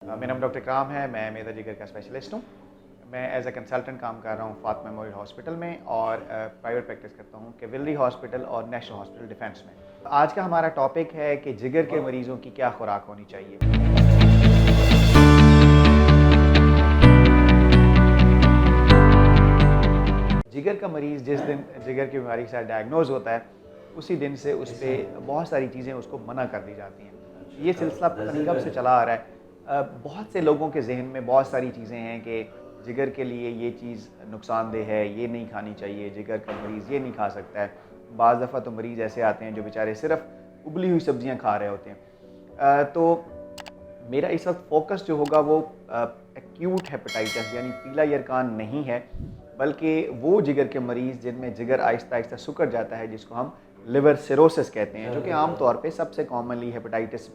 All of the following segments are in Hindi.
मेरा नाम डॉक्टर इकराम है। मैं मेदा जिगर का स्पेशलिस्ट हूँ। मैं एज ए कंसल्टेंट काम कर रहा हूँ फातिमा मेमोरियल हॉस्पिटल में और प्राइवेट प्रैक्टिस करता हूँ कैवलरी हॉस्पिटल और नेशनल हॉस्पिटल डिफेंस में। आज का हमारा टॉपिक है कि जिगर के मरीज़ों की क्या खुराक होनी चाहिए। जिगर का मरीज़ जिस दिन जिगर की बीमारी के साथ डायग्नोज होता है, उसी दिन से उस पे बहुत सारी चीज़ें उसको मना कर दी जाती हैं। ये सिलसिला पता नहीं कब से चला आ रहा है। बहुत से लोगों के ज़हन में बहुत सारी चीज़ें हैं कि जिगर के लिए ये चीज़ नुकसानदेह है, ये नहीं खानी चाहिए, जिगर का मरीज़ ये नहीं खा सकता है। बाज़ दफ़ा तो मरीज़ ऐसे आते हैं जो बेचारे सिर्फ़ उबली हुई सब्ज़ियाँ खा रहे होते हैं। तो मेरा इस वक्त फोकस जो होगा वो एक्यूट हेपेटाइटिस यानी पीला यरकान नहीं है, बल्कि वो जिगर के मरीज़ जिनमें जिगर आहिस्ता आहिस्ता सिकुड़ जाता है, जिसको हम लिवर सिरोसिस कहते हैं, जो कि आम तौर पे सबसे कॉमनली हेपेटाइटिस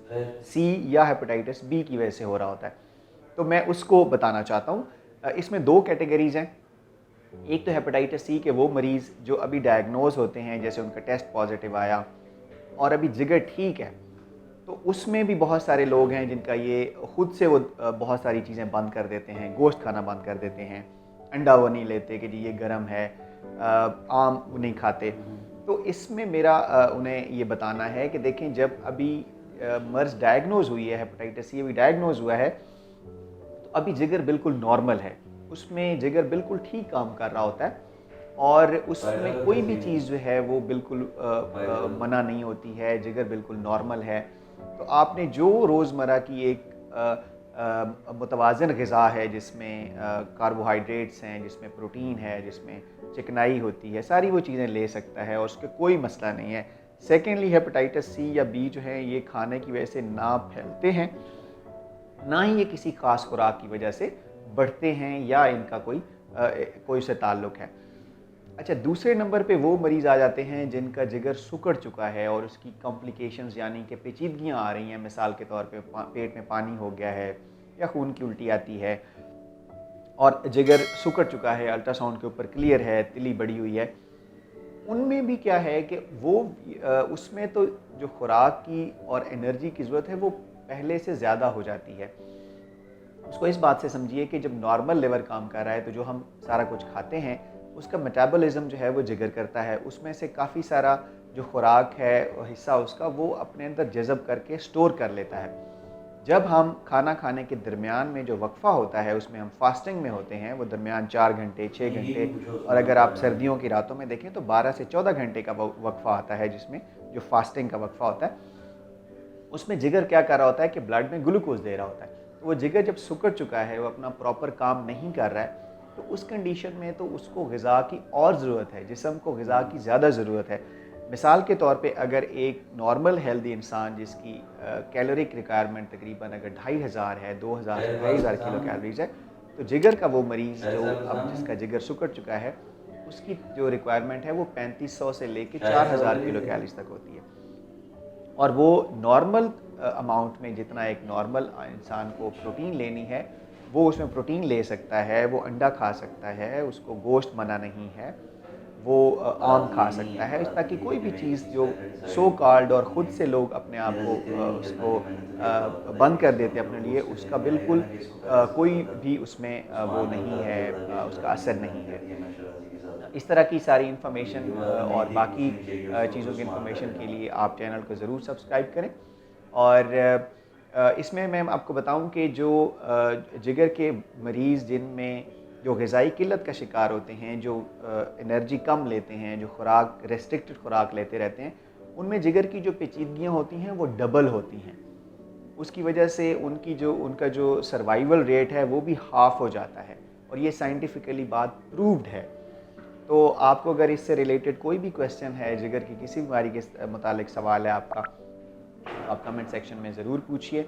सी या हेपेटाइटिस बी की वजह से हो रहा होता है। तो मैं उसको बताना चाहता हूँ। इसमें दो कैटेगरीज़ हैं। एक तो हेपेटाइटिस सी के वो मरीज़ जो अभी डायग्नोज होते हैं, जैसे उनका टेस्ट पॉजिटिव आया और अभी जिगर ठीक है, तो उसमें भी बहुत सारे लोग हैं जिनका ये खुद से वो बहुत सारी चीज़ें बंद कर देते हैं, गोश्त खाना बंद कर देते हैं, अंडा वो नहीं लेते कि जी ये गर्म है, आम वो नहीं खाते। तो इसमें मेरा उन्हें ये बताना है कि देखें, जब अभी मर्ज़ डायग्नोज़ हुई है, हेपेटाइटिस सी अभी डायग्नोज़ हुआ है, तो अभी जिगर बिल्कुल नॉर्मल है। उसमें जिगर बिल्कुल ठीक काम कर रहा होता है और उसमें कोई भी चीज़ जो है वो बिल्कुल मना नहीं होती है, जिगर बिल्कुल नॉर्मल है। तो आपने जो रोज़मर्रा की एक मुतवाज़िन ग़िज़ा है, जिसमें कार्बोहाइड्रेट्स हैं, जिसमें प्रोटीन है, जिसमें चिकनाई होती है, सारी वो चीज़ें ले सकता है और उसके कोई मसला नहीं है। सेकेंडली, हेपेटाइटिस सी या बी जो है ये खाने की वजह से ना फैलते हैं, ना ही ये किसी ख़ास खुराक की वजह से बढ़ते हैं या इनका कोई से ताल्लुक़ है। अच्छा, दूसरे नंबर पे वो मरीज़ आ जाते हैं जिनका जिगर सिकुड़ चुका है और उसकी कॉम्प्लिकेशंस यानी कि पेचीदगियाँ आ रही हैं। मिसाल के तौर पे पेट में पानी हो गया है या खून की उल्टी आती है और जिगर सिकुड़ चुका है, अल्ट्रासाउंड के ऊपर क्लियर है, तिली बड़ी हुई है। उनमें भी क्या है कि वो उसमें तो जो खुराक की और एनर्जी की ज़रूरत है वो पहले से ज़्यादा हो जाती है। उसको इस बात से समझिए कि जब नॉर्मल लिवर काम कर रहा है, तो जो हम सारा कुछ खाते हैं उसका मेटाबॉलिज्म जो है वो जिगर करता है। उसमें से काफ़ी सारा जो खुराक है हिस्सा उसका, वो अपने अंदर जज़ब करके स्टोर कर लेता है। जब हम खाना खाने के दरमियान में जो वक्फ़ा होता है, उसमें हम फास्टिंग में होते हैं, वो दरमियान 4 घंटे 6 घंटे, और अगर आप सर्दियों की रातों में देखें तो 12 से 14 घंटे का वक्फ़ा आता है, जिसमें जो फास्टिंग का वक्फ़ा होता है, उसमें जिगर क्या कर रहा होता है कि ब्लड में ग्लूकोज़ दे रहा होता है। तो वो जिगर जब सिकुड़ चुका है, वो अपना प्रॉपर काम नहीं कर रहा है, तो उस कंडीशन में तो उसको ग़िज़ा की और ज़रूरत है, जिस्म को ग़िज़ा की ज़्यादा ज़रूरत है। मिसाल के तौर पे अगर एक नॉर्मल हेल्दी इंसान जिसकी कैलोरिक रिक्वायरमेंट तकरीबन अगर 2500 है, 2000 से 2500 किलो कैलोरीज़ है, तो जिगर का वो मरीज़ जो अब जिसका जिगर सिकुड़ चुका है, उसकी जो रिक्वायरमेंट है वो 3500 से लेके 4000 किलो कैलोरीज़ तक होती है। और वो नॉर्मल अमाउंट में जितना एक नॉर्मल इंसान को प्रोटीन लेनी है, वो उसमें प्रोटीन ले सकता है, वो अंडा खा सकता है, उसको गोश्त मना नहीं है, वो आम खा सकता है, ताकि कोई भी चीज़ जो सो कॉल्ड और ख़ुद से लोग अपने आप को उसको बंद कर देते हैं अपने लिए, उसका बिल्कुल कोई भी उसमें वो नहीं है, उसका असर नहीं है। इस तरह की सारी इन्फॉर्मेशन और बाकी चीज़ों की इन्फॉर्मेशन के लिए आप चैनल को ज़रूर सब्सक्राइब करें। और इसमें मैं आपको बताऊं कि जो जिगर के मरीज़ जिनमें जो ग़िज़ाई किल्लत का शिकार होते हैं, जो एनर्जी कम लेते हैं, जो खुराक रेस्ट्रिक्टेड खुराक लेते रहते हैं, उनमें जिगर की जो पेचीदगियाँ होती हैं वो डबल होती हैं। उसकी वजह से उनका जो सर्वाइवल रेट है वो भी हाफ़ हो जाता है, और ये साइंटिफिकली बात प्रूव्ड है। तो आपको अगर इससे रिलेटेड कोई भी क्वेश्चन है, जिगर की किसी बीमारी के मुतालिक सवाल है आपका, तो आप कमेंट सेक्शन में ज़रूर पूछिए।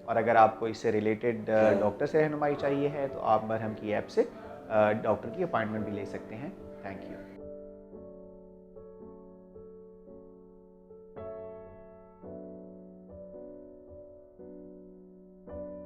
और अगर आपको इससे रिलेटेड डॉक्टर से रहनुमाई चाहिए है, तो आप मरहम की ऐप से डॉक्टर की अपॉइंटमेंट भी ले सकते हैं। Thank you.